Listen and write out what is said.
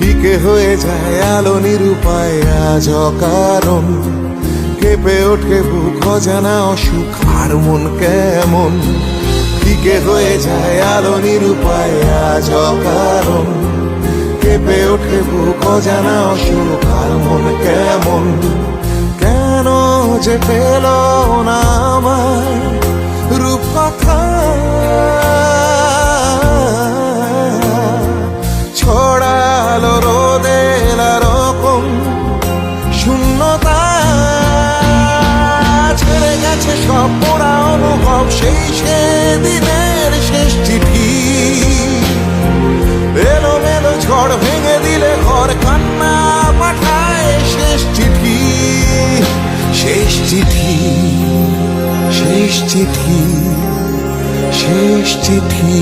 ফিকে হয়ে যায় আলো নিরুপায় আজ অকারণ, কেঁপে ওঠে বুক অজানা অসুখ আর মন কেমন। ফিকে হয়ে যায় আলো নিরুপায় আজ অকারণ, কেঁপে ওঠে বুক অজানা অসুখ আর মন কেমন। কেন যে পেল না আমার রূপকথা, ছড়ালো রোদের রকম শূন্যতা। ছেড়ে গেছে সব পোড়া অনুভব, সেই সেদিনের শেষ চিঠি। এলো মেলো ঝড় ভেঙে দিলে ঘর, কান্না পাঠায় শেষ চিঠি। শেষ চিঠি, শেষ চিঠি, শেষ চিঠি।